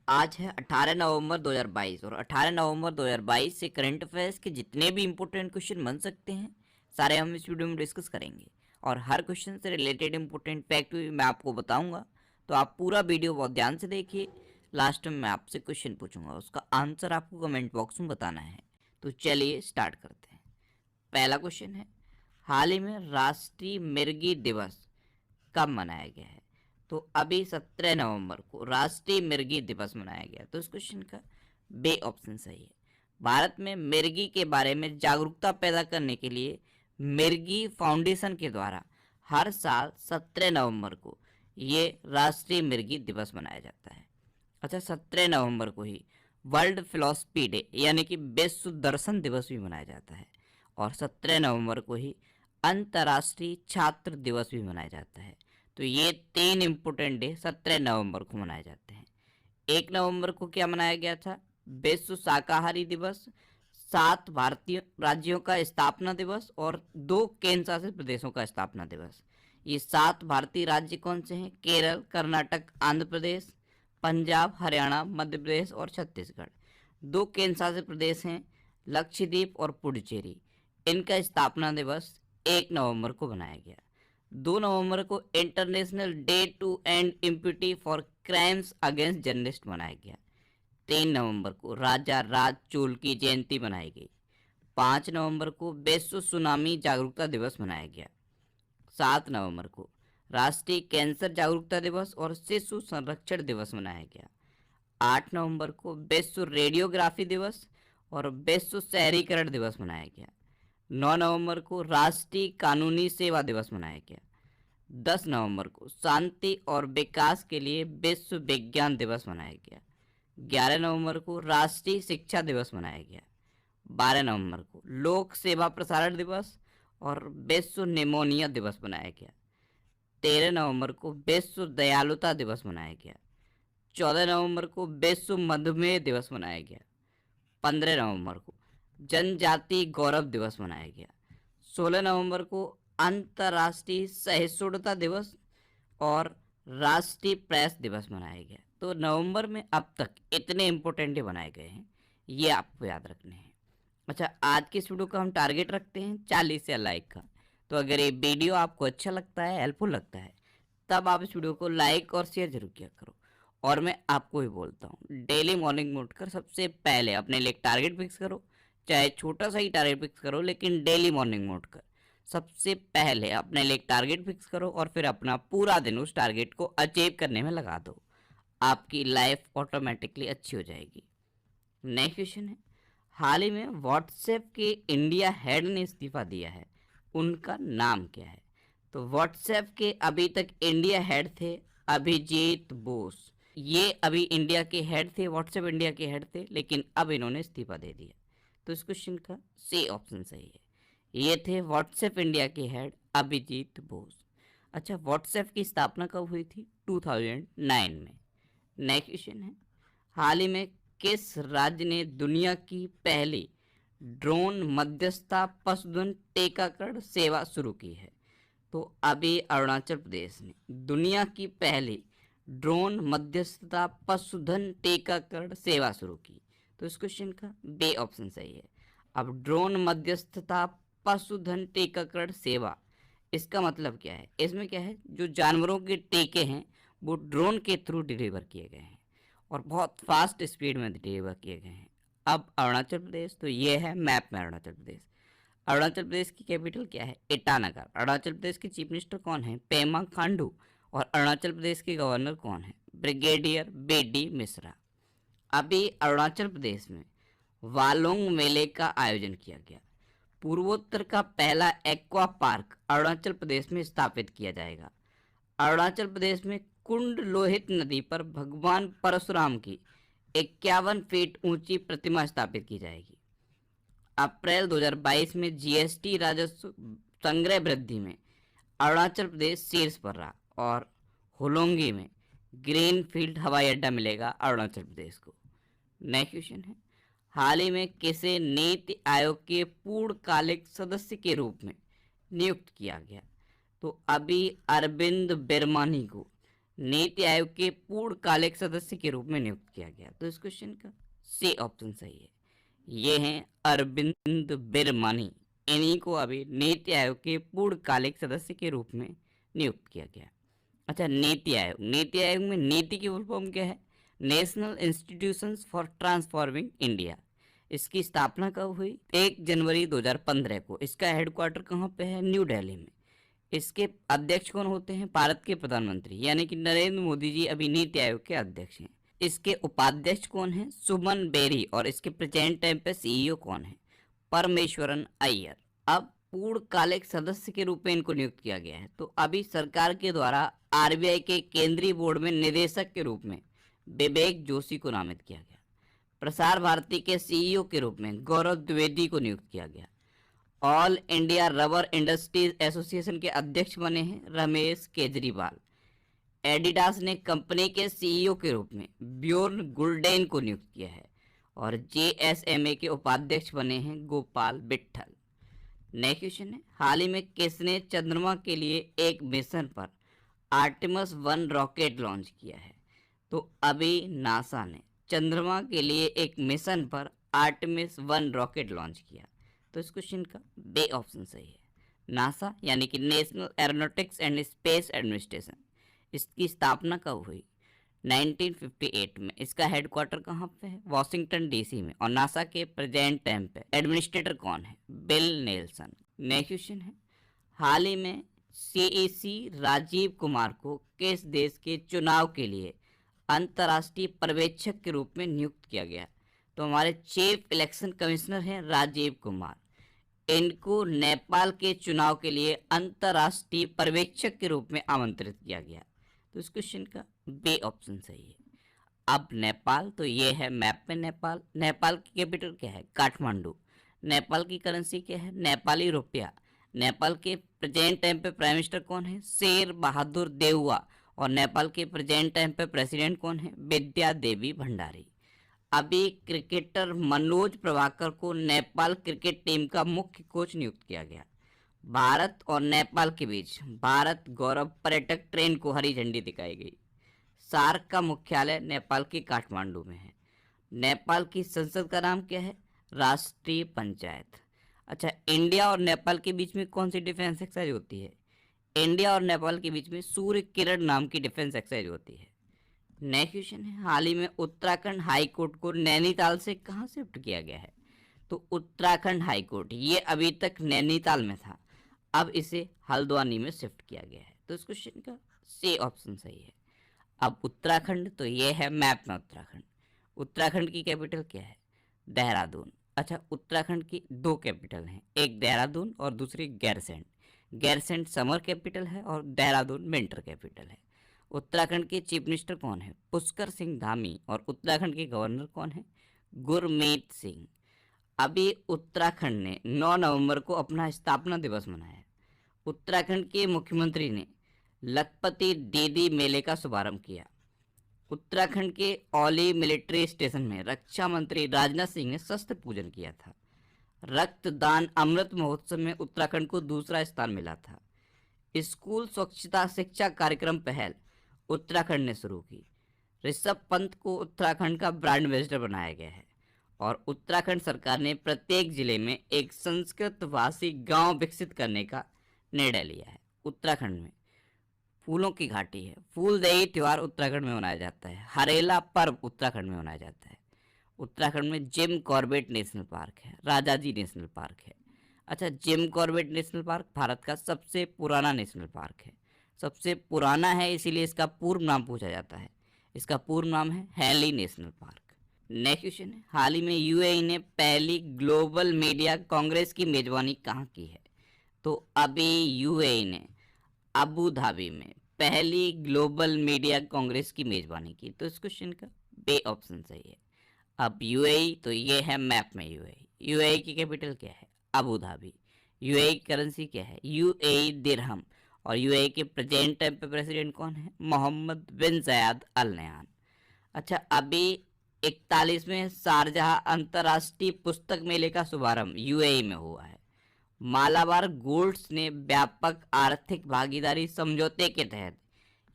आज है 18 नवंबर 2022 और 18 नवंबर 2022 से करंट अफेयर्स के जितने भी इंपॉर्टेंट क्वेश्चन बन सकते हैं सारे हम इस वीडियो में डिस्कस करेंगे। और हर क्वेश्चन से रिलेटेड इंपॉर्टेंट फैक्ट भी मैं आपको बताऊंगा, तो आप पूरा वीडियो बहुत ध्यान से देखिए। लास्ट में मैं आपसे क्वेश्चन पूछूंगा, उसका आंसर आपको कमेंट बॉक्स में बताना है। तो चलिए स्टार्ट करते हैं। पहला क्वेश्चन है, हाल ही में राष्ट्रीय मिर्गी दिवस कब मनाया गया है? तो अभी 17 नवंबर को राष्ट्रीय मिर्गी दिवस मनाया गया। तो इस क्वेश्चन का बे ऑप्शन सही है। भारत में मिर्गी के बारे में जागरूकता पैदा करने के लिए मिर्गी फाउंडेशन के द्वारा हर साल 17 नवंबर को ये राष्ट्रीय मिर्गी दिवस मनाया जाता है। अच्छा, 17 नवंबर को ही वर्ल्ड फिलोसफी डे यानी कि विश्व दर्शन दिवस भी मनाया जाता है। और 17 नवंबर को ही अंतर्राष्ट्रीय छात्र दिवस भी मनाया जाता है। तो ये तीन इंपोर्टेंट डे 17 नवंबर को मनाए जाते हैं। 1 नवंबर को क्या मनाया गया था? विश्व शाकाहारी दिवस, 7 भारतीय राज्यों का स्थापना दिवस और 2 केंद्र शासित प्रदेशों का स्थापना दिवस। ये 7 भारतीय राज्य कौन से हैं? केरल, कर्नाटक, आंध्र प्रदेश, पंजाब, हरियाणा, मध्य प्रदेश और छत्तीसगढ़। 2 केंद्र शासित प्रदेश हैं लक्षद्वीप और पुडुचेरी। इनका स्थापना दिवस 1 नवंबर को बनाया गया। 2 नवंबर को international day to end impunity for crimes against journalist मनाया गया। 3 नवंबर को राजा राज चोल की जयंती मनाई गई। 5 नवंबर को विश्व सुनामी जागरूकता दिवस मनाया गया। 7 नवंबर को राष्ट्रीय कैंसर जागरूकता दिवस और शिशु संरक्षण दिवस मनाया गया। 8 नवंबर को विश्व रेडियोग्राफी दिवस और विश्व शहरीकरण दिवस मनाया गया। 9 नवंबर को राष्ट्रीय कानूनी सेवा दिवस मनाया गया। 10 नवंबर को शांति और विकास के लिए विश्व विज्ञान दिवस मनाया गया। 11 नवंबर को राष्ट्रीय शिक्षा दिवस मनाया गया। 12 नवंबर को लोक सेवा प्रसारण दिवस और विश्व निमोनिया दिवस मनाया गया। 13 नवंबर को विश्व दयालुता दिवस मनाया गया। 14 नवंबर को विश्व मधुमेह दिवस मनाया गया। 15 नवंबर को जनजाति गौरव दिवस मनाया गया। 16 नवंबर को अंतर्राष्ट्रीय सहिष्णुता दिवस और राष्ट्रीय प्रेस दिवस मनाया गया। तो नवंबर में अब तक इतने इंपॉर्टेंट डे बनाए गए हैं, ये आपको याद रखने हैं। अच्छा, आज की इस वीडियो का हम टारगेट रखते हैं 40 या लाइक का। तो अगर ये वीडियो आपको अच्छा लगता है, हेल्पफुल लगता है, तब आप इस वीडियो को लाइक और शेयर जरूर किया करो। और मैं आपको भी बोलता हूँ, डेली मॉर्निंग में उठकर सबसे पहले अपने लिए एक टारगेट फिक्स करो। चाहे छोटा सा ही टारगेट फिक्स करो, लेकिन डेली मॉर्निंग में उठकर सबसे पहले अपने लिए एक टारगेट फिक्स करो और फिर अपना पूरा दिन उस टारगेट को अचीव करने में लगा दो। आपकी लाइफ ऑटोमेटिकली अच्छी हो जाएगी। नेक्स्ट क्वेश्चन है, हाल ही में व्हाट्सएप के इंडिया हेड ने इस्तीफा दिया है, उनका नाम क्या है? तो व्हाट्सएप के अभी तक इंडिया हेड थे अभिजीत बोस। ये अभी इंडिया के हेड थे, व्हाट्सएप इंडिया के हेड थे, लेकिन अब इन्होंने इस्तीफा दे दिया। तो इस क्वेश्चन का सी ऑप्शन सही है। ये थे व्हाट्सएप इंडिया के हेड अभिजीत बोस। अच्छा, व्हाट्सएप की स्थापना कब हुई थी? 2009 में। नेक्स्ट क्वेश्चन है, हाल ही में किस राज्य ने दुनिया की पहली ड्रोन मध्यस्थता पशुधन टीकाकरण सेवा शुरू की है? तो अभी अरुणाचल प्रदेश ने दुनिया की पहली ड्रोन मध्यस्थता पशुधन टीकाकरण सेवा शुरू की। तो इस क्वेश्चन का बे ऑप्शन सही है। अब ड्रोन मध्यस्थता पशुधन टीकाकरण सेवा, इसका मतलब क्या है? इसमें क्या है, जो जानवरों के टीके हैं वो ड्रोन के थ्रू डिलीवर किए गए हैं और बहुत फास्ट स्पीड में डिलीवर किए गए हैं। अब अरुणाचल प्रदेश, तो ये है मैप में अरुणाचल प्रदेश। अरुणाचल प्रदेश की कैपिटल क्या है? ईटानगर। अरुणाचल प्रदेश के चीफ मिनिस्टर कौन है? पेमा खांडू। और अरुणाचल प्रदेश के गवर्नर कौन है? Brigadier B D. मिश्रा। अभी अरुणाचल प्रदेश में वालोंग मेले का आयोजन किया गया। पूर्वोत्तर का पहला एक्वा पार्क अरुणाचल प्रदेश में स्थापित किया जाएगा। अरुणाचल प्रदेश में कुंड लोहित नदी पर भगवान परशुराम की 51 फीट ऊंची प्रतिमा स्थापित की जाएगी। अप्रैल 2022 में जीएसटी राजस्व संग्रह वृद्धि में अरुणाचल प्रदेश शीर्ष पर रहा और होलोंगी में ग्रीन फील्ड हवाई अड्डा मिलेगा अरुणाचल प्रदेश को। नेक्स्ट क्वेश्चन है, हाल ही में किसे नीति आयोग के पूर्णकालिक सदस्य के रूप में नियुक्त किया गया? तो अभी अरविंद बिरमानी को नीति आयोग के पूर्णकालिक सदस्य के रूप में नियुक्त किया गया? तो इस क्वेश्चन का सी ऑप्शन सही है। ये हैं अरविंद बिरमनी, इन्हीं को अभी नीति आयोग के पूर्णकालिक सदस्य के रूप में नियुक्त किया गया। अच्छा, नीति आयोग, नीति आयोग में नीति की फुल फॉर्म क्या है? National institutions for transforming India. इसकी स्थापना कब हुई? 1 जनवरी 2015 को। इसका हेडक्वार्टर कहाँ पे है? न्यू दिल्ली में। इसके अध्यक्ष कौन होते हैं? भारत के प्रधानमंत्री यानी कि नरेंद्र मोदी जी अभी नीति आयोग के अध्यक्ष हैं। इसके उपाध्यक्ष कौन है? सुमन बेरी। और इसके प्रेजेंट टाइम पे सीईओ कौन है? परमेश्वरन अय्यर। अब पूर्णकालिक सदस्य के रूप में इनको नियुक्त किया गया है। तो अभी सरकार के द्वारा आरबीआई के केंद्रीय बोर्ड में निदेशक के रूप में विवेक जोशी को नामित किया गया। प्रसार भारती के सीईओ के रूप में गौरव द्विवेदी को नियुक्त किया गया। All India rubber industries association के अध्यक्ष बने हैं रमेश केजरीवाल। एडिडास ने कंपनी के सीईओ के रूप में ब्योर्न गुल्डेन को नियुक्त किया है। और जेएसएमए के उपाध्यक्ष बने हैं गोपाल विट्ठल। नेक्स्ट क्वेश्चन है, हाल ही में किसने चंद्रमा के लिए एक मिशन पर आर्टेमिस 1 रॉकेट लॉन्च किया है? तो अभी नासा ने चंद्रमा के लिए एक मिशन पर आर्टेमिस 1 रॉकेट लॉन्च किया। तो इस क्वेश्चन का बे ऑप्शन सही है। नासा यानी कि national aeronautics and space administration, इसकी स्थापना कब हुई? 1958 में। इसका हेडक्वार्टर कहाँ पे है? वॉशिंगटन डीसी में। और नासा के प्रेजेंट टाइम पे एडमिनिस्ट्रेटर कौन है? Bill Nelson. नेक्स्ट क्वेश्चन है, हाल ही में सीईसी राजीव कुमार को किस देश के चुनाव के लिए अंतर्राष्ट्रीय पर्यवेक्षक के रूप में नियुक्त किया गया? तो हमारे चीफ इलेक्शन कमिश्नर हैं राजीव कुमार। इनको नेपाल के चुनाव के लिए अंतर्राष्ट्रीय पर्यवेक्षक के रूप में आमंत्रित किया गया। तो इस क्वेश्चन का बे ऑप्शन सही है। अब नेपाल, तो ये है मैप में नेपाल। नेपाल की कैपिटल क्या है? काठमांडू। नेपाल की करेंसी क्या है? नेपाली रुपया। नेपाल के प्रेजेंट टाइम पे प्राइम मिनिस्टर कौन है? शेर बहादुर देउवा। और नेपाल के प्रेजेंट टाइम पे प्रेसिडेंट कौन है? विद्या देवी भंडारी। अभी क्रिकेटर मनोज प्रभाकर को नेपाल क्रिकेट टीम का मुख्य कोच नियुक्त किया गया। भारत और नेपाल के बीच भारत गौरव पर्यटक ट्रेन को हरी झंडी दिखाई गई। सार्क का मुख्यालय नेपाल के काठमांडू में है। नेपाल की संसद का नाम क्या है? राष्ट्रीय पंचायत। अच्छा, इंडिया और नेपाल के बीच में कौन सी डिफेंस एक्सरसाइज होती है? इंडिया और नेपाल के बीच में सूर्य किरण नाम की डिफेंस एक्सरसाइज होती है। नेक्स्ट क्वेश्चन है, हाल ही में उत्तराखंड हाई कोर्ट को नैनीताल से कहाँ शिफ्ट किया गया है? तो उत्तराखंड हाई कोर्ट ये अभी तक नैनीताल में था, अब इसे हल्द्वानी में शिफ्ट किया गया है। तो इस क्वेश्चन का सी ऑप्शन सही है। अब उत्तराखंड, तो ये है मैप में उत्तराखंड। उत्तराखंड की कैपिटल क्या है? देहरादून। अच्छा, उत्तराखंड की 2 कैपिटल हैं, एक देहरादून और दूसरी गैरसैंण। गैरसैंण समर कैपिटल है और देहरादून विंटर कैपिटल है। उत्तराखंड के चीफ मिनिस्टर कौन है? पुष्कर सिंह धामी। और उत्तराखंड के गवर्नर कौन है? गुरमीत सिंह। अभी उत्तराखंड ने 9 नवंबर को अपना स्थापना दिवस मनाया। उत्तराखंड के मुख्यमंत्री ने लखपति दीदी मेले का शुभारंभ किया। उत्तराखंड के औली मिलिट्री स्टेशन में रक्षा मंत्री राजनाथ सिंह ने शस्त्र पूजन किया था। रक्तदान अमृत महोत्सव में उत्तराखंड को दूसरा स्थान मिला था। स्कूल स्वच्छता शिक्षा कार्यक्रम पहल उत्तराखंड ने शुरू की। ऋषभ पंत को उत्तराखंड का ब्रांड एम्बेसडर बनाया गया है। और उत्तराखंड सरकार ने प्रत्येक जिले में एक संस्कृत भाषी गांव विकसित करने का निर्णय लिया है। उत्तराखंड में फूलों की घाटी है। फूलदेई त्योहार उत्तराखंड में मनाया जाता है। हरेला पर्व उत्तराखंड में मनाया जाता है। उत्तराखंड में जिम कॉर्बेट नेशनल पार्क है, राजाजी नेशनल पार्क है। अच्छा, Jim Corbett national park Bharat का सबसे पुराना नेशनल पार्क है। सबसे पुराना है इसीलिए इसका पूर्व नाम पूछा जाता है। इसका पूर्व नाम है Hailey National Park. Next question है, हाल ही में यूएई ने पहली ग्लोबल मीडिया कांग्रेस की मेजबानी कहाँ की है? तो अभी यूएई ने अबू धाबी में पहली ग्लोबल मीडिया कांग्रेस की मेजबानी की। तो इस क्वेश्चन का बे ऑप्शन सही है। अब यूएई, तो ये है मैप में यूएई। यूएई की कैपिटल क्या है? Abu Dhabi. यूएई की करेंसी क्या है? यूएई दिरहम। और यूएई के प्रेजेंट टाइम पे प्रेसिडेंट कौन है? मोहम्मद बिन जायद अल नयान। अच्छा, अभी 41वें शारजाह अंतर्राष्ट्रीय पुस्तक मेले का शुभारंभ यूएई में हुआ है। मालाबार गोल्ड्स ने व्यापक आर्थिक भागीदारी समझौते के तहत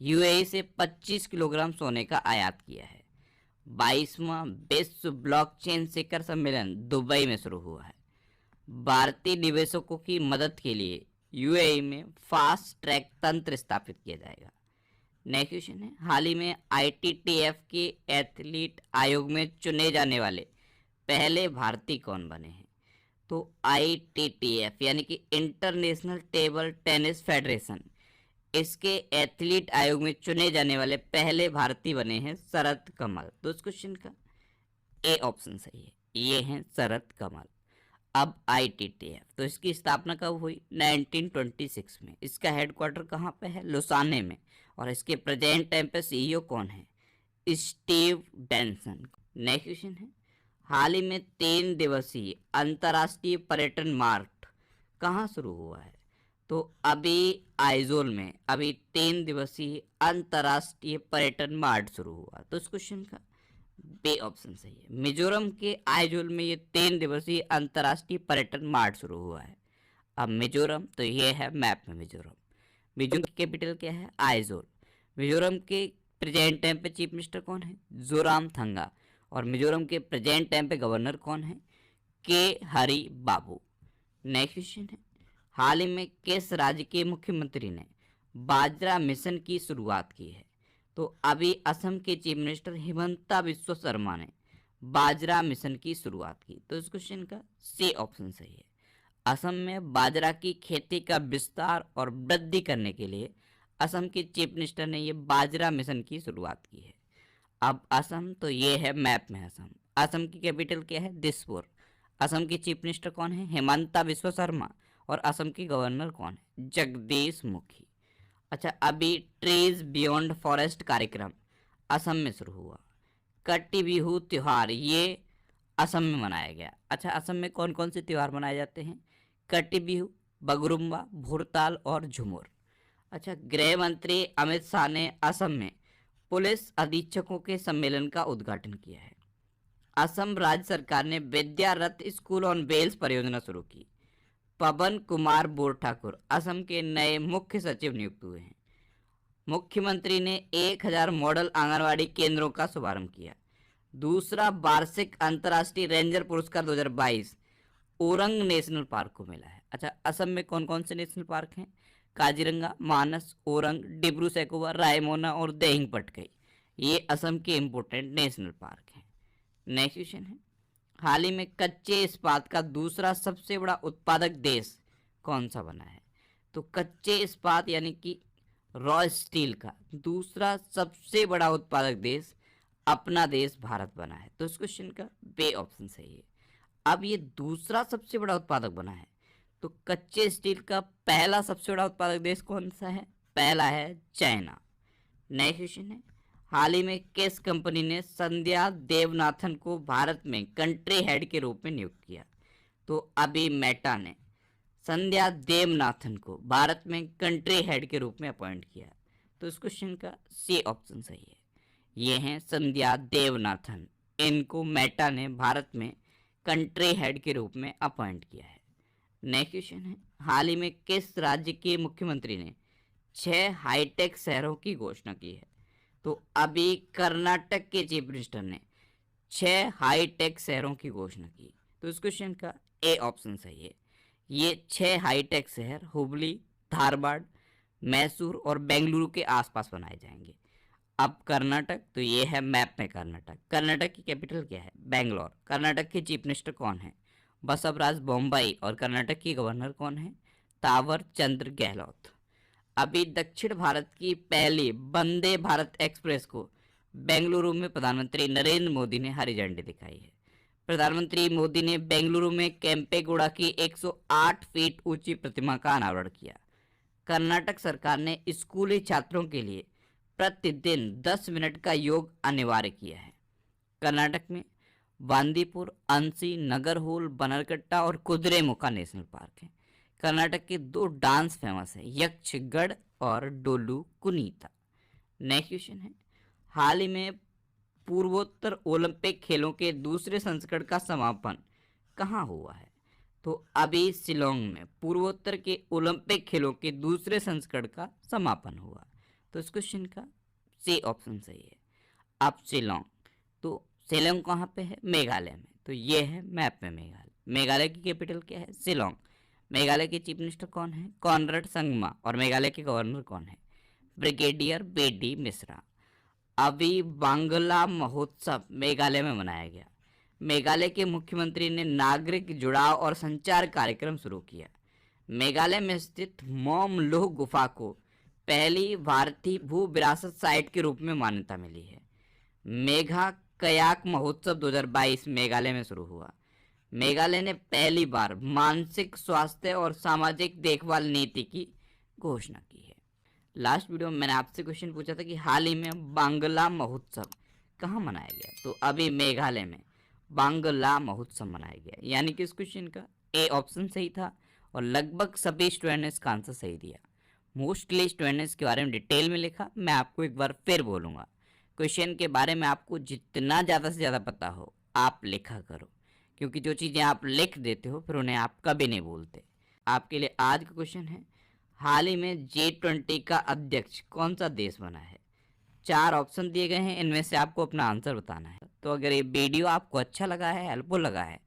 यूएई से 25 किलोग्राम सोने का आयात किया है। 22वां विश्व ब्लॉकचेन शिखर सम्मेलन दुबई में शुरू हुआ है। भारतीय निवेशकों की मदद के लिए यूएई में फास्ट ट्रैक तंत्र स्थापित किया जाएगा। नेक्स्ट क्वेश्चन है, हाल ही में आईटीटीएफ के एथलीट आयोग में चुने जाने वाले पहले भारतीय कौन बने हैं? तो आईटीटीएफ यानी कि इंटरनेशनल टेबल टेनिस फेडरेशन, इसके एथलीट आयोग में चुने जाने वाले पहले भारतीय बने हैं शरद कमल। तो इस क्वेश्चन का ए ऑप्शन सही है, ये हैं शरद कमल। अब आईटीटीएफ, तो इसकी स्थापना कब हुई? 1926 में। इसका हेडक्वार्टर कहाँ पे है? लुसाने में। और इसके प्रेजेंट टाइम पे सीईओ कौन है? Steve Benson. नेक्स्ट क्वेश्चन है, हाल ही में 3 दिवसीय अंतर्राष्ट्रीय पर्यटन मार्ट कहाँ शुरू हुआ है? तो अभी आइजोल में अभी 3 दिवसीय अंतर्राष्ट्रीय पर्यटन मार्ट शुरू हुआ। तो इस क्वेश्चन का बी ऑप्शन सही है। मिजोरम के आइजोल में ये 3 दिवसीय अंतर्राष्ट्रीय पर्यटन मार्ट शुरू हुआ है। अब मिजोरम, तो ये है मैप में मिजोरम। मिजोरम की कैपिटल क्या है? आइजोल। मिजोरम के प्रेजेंट टाइम पे चीफ मिनिस्टर कौन है? जोरामथंगा। और मिजोरम के प्रेजेंट टाइम पे गवर्नर कौन है? के हरि बाबू। नेक्स्ट क्वेश्चन है, हाल ही में किस राज्य के मुख्यमंत्री ने बाजरा मिशन की शुरुआत की है? तो अभी असम के चीफ मिनिस्टर हिमंता बिस्वा शर्मा ने बाजरा मिशन की शुरुआत की। तो इस क्वेश्चन का सी ऑप्शन सही है। असम में बाजरा की खेती का विस्तार और वृद्धि करने के लिए असम के चीफ मिनिस्टर ने ये बाजरा मिशन की शुरुआत की है। अब असम, तो ये है मैप में असम। असम की कैपिटल क्या है? दिसपुर। असम के चीफ मिनिस्टर कौन है? हिमंता बिस्वा शर्मा। और असम के गवर्नर कौन है? जगदीश मुखी। अच्छा, अभी ट्रीज बियॉन्ड फॉरेस्ट कार्यक्रम असम में शुरू हुआ। कट्टी बिहू त्योहार ये असम में मनाया गया। अच्छा, असम में कौन कौन से त्यौहार मनाए जाते हैं? कट्टी बिहू, बगरुम्बा, भुरताल और झुमुर। अच्छा, गृह मंत्री अमित शाह ने असम में पुलिस अधीक्षकों के सम्मेलन का उद्घाटन किया है। असम राज्य सरकार ने विद्या रथ स्कूल ऑन व्हील्स परियोजना शुरू की। पवन कुमार बोर ठाकुर असम के नए मुख्य सचिव नियुक्त हुए हैं। मुख्यमंत्री ने 1000 मॉडल आंगनवाड़ी केंद्रों का शुभारंभ किया। दूसरा वार्षिक अंतर्राष्ट्रीय रेंजर पुरस्कार 2022 ओरंग नेशनल पार्क को मिला है। अच्छा, असम में कौन कौन से नेशनल पार्क हैं? काजीरंगा, मानस, ओरंग, डिब्रू सैखोवा, रायमोना और देहिंग पटकाई, ये असम के इंपोर्टेंट नेशनल पार्क हैं। नेक्स्ट क्वेश्चन है, हाल ही में कच्चे इस्पात का दूसरा सबसे बड़ा उत्पादक देश कौन सा बना है? तो कच्चे इस्पात यानी कि रॉ स्टील का दूसरा सबसे बड़ा उत्पादक देश अपना देश भारत बना है। तो इस क्वेश्चन का बे ऑप्शन सही है। अब ये दूसरा सबसे बड़ा उत्पादक बना है, तो कच्चे स्टील का पहला सबसे बड़ा उत्पादक देश कौन सा है? पहला है चाइना। नेक्स्ट क्वेश्चन है, हाल ही में किस कंपनी ने संध्या देवनाथन को भारत में कंट्री हेड के रूप में नियुक्त किया? तो अभी मेटा ने संध्या देवनाथन को भारत में कंट्री हेड के रूप में अपॉइंट किया। तो इस क्वेश्चन का सी ऑप्शन सही है। ये हैं संध्या देवनाथन, इनको मेटा ने भारत में कंट्री हेड के रूप में अपॉइंट किया है। नेक्स्ट क्वेश्चन है, हाल ही में किस राज्य के मुख्यमंत्री ने 6 हाईटेक शहरों की घोषणा की है? तो अभी कर्नाटक के चीफ मिनिस्टर ने 6 हाईटेक शहरों की घोषणा की। तो इस क्वेश्चन का ए ऑप्शन सही है। ये 6 हाईटेक शहर हुबली, धारवाड़, मैसूर और बेंगलुरु के आसपास बनाए जाएंगे। अब कर्नाटक, तो ये है मैप में कर्नाटक। कर्नाटक की कैपिटल क्या है? बेंगलोर। कर्नाटक के चीफ मिनिस्टर कौन है? बसवराज बोम्बई। और कर्नाटक की गवर्नर कौन है? तावर चंद्र गहलोत। अभी दक्षिण भारत की पहली वंदे भारत एक्सप्रेस को बेंगलुरु में प्रधानमंत्री नरेंद्र मोदी ने हरी झंडी दिखाई है। प्रधानमंत्री मोदी ने बेंगलुरु में केम्पेगौड़ा की 108 फीट ऊंची प्रतिमा का अनावरण किया। कर्नाटक सरकार ने स्कूली छात्रों के लिए प्रतिदिन 10 मिनट का योग अनिवार्य किया है। कर्नाटक में बांदीपुर, अंसी, नगरहोल, बनरकट्टा और कुद्रेमुखा नेशनल पार्क है। कर्नाटक के 2 डांस फेमस है, यक्षगढ़ और डोलू कुनीता। नेक्स्ट क्वेश्चन है, हाल ही में पूर्वोत्तर ओलंपिक खेलों के दूसरे संस्करण का समापन कहाँ हुआ है? तो अभी शिलोंग में पूर्वोत्तर के ओलंपिक खेलों के दूसरे संस्करण का समापन हुआ। तो इस क्वेश्चन का सी ऑप्शन सही है। अब शिलोंग, तो शिलोंग कहाँ पे है? मेघालय में। तो ये है मैप में मेघालय। मेघालय की कैपिटल क्या है? शिलोंग। मेघालय के चीफ मिनिस्टर कौन है? कॉनराड संगमा। और मेघालय के गवर्नर कौन है? ब्रिगेडियर बेडी मिश्रा। अभी बांग्ला महोत्सव मेघालय में मनाया गया। मेघालय के मुख्यमंत्री ने नागरिक जुड़ाव और संचार कार्यक्रम शुरू किया। मेघालय में स्थित मौम लोह गुफा को पहली भारतीय भू विरासत साइट के रूप में मान्यता मिली है। मेघा कयाक महोत्सव 2022 मेघालय में शुरू हुआ। मेघालय ने पहली बार मानसिक स्वास्थ्य और सामाजिक देखभाल नीति की घोषणा की है। लास्ट वीडियो में मैंने आपसे क्वेश्चन पूछा था कि हाल ही में बांग्ला महोत्सव कहाँ मनाया गया, तो अभी मेघालय में बांग्ला महोत्सव मनाया गया। यानी कि इस क्वेश्चन का ए ऑप्शन सही था और लगभग सभी स्टूडेंट ने इसका आंसर सही दिया। मोस्टली स्टूडेंट ने इसके बारे में डिटेल में लिखा। मैं आपको एक बार फिर बोलूँगा, क्वेश्चन के बारे में आपको जितना ज़्यादा से ज़्यादा पता हो आप लिखा करो, क्योंकि जो चीज़ें आप लिख देते हो फिर उन्हें आप कभी नहीं भूलते। आपके लिए आज का क्वेश्चन है, हाल ही में G20 का अध्यक्ष कौन सा देश बना है? 4 ऑप्शन दिए गए हैं, इनमें से आपको अपना आंसर बताना है। तो अगर ये वीडियो आपको अच्छा लगा है, हेल्पफुल लगा है,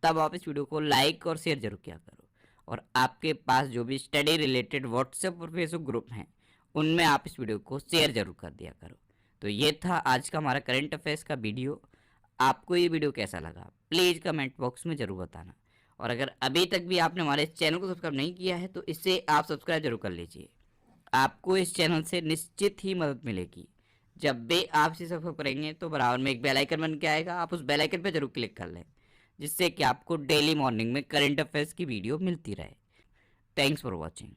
तब आप इस वीडियो को लाइक और शेयर जरूर किया करो। और आपके पास जो भी स्टडी रिलेटेड व्हाट्सएप और फेसबुक ग्रुप हैं, उनमें आप इस वीडियो को शेयर जरूर कर दिया करो। तो ये था आज का हमारा करंट अफेयर्स का वीडियो। आपको ये वीडियो कैसा लगा प्लीज़ कमेंट बॉक्स में ज़रूर बताना। और अगर अभी तक भी आपने हमारे चैनल को सब्सक्राइब नहीं किया है तो इससे आप सब्सक्राइब जरूर कर लीजिए। आपको इस चैनल से निश्चित ही मदद मिलेगी। जब भी आप इसे सब्सक्राइब करेंगे तो बराबर में एक बेल आइकन बन के आएगा, आप उस बेल आइकन पर जरूर क्लिक कर लें, जिससे कि आपको डेली मॉर्निंग में करंट अफेयर्स की वीडियो मिलती रहे। Thanks for watching.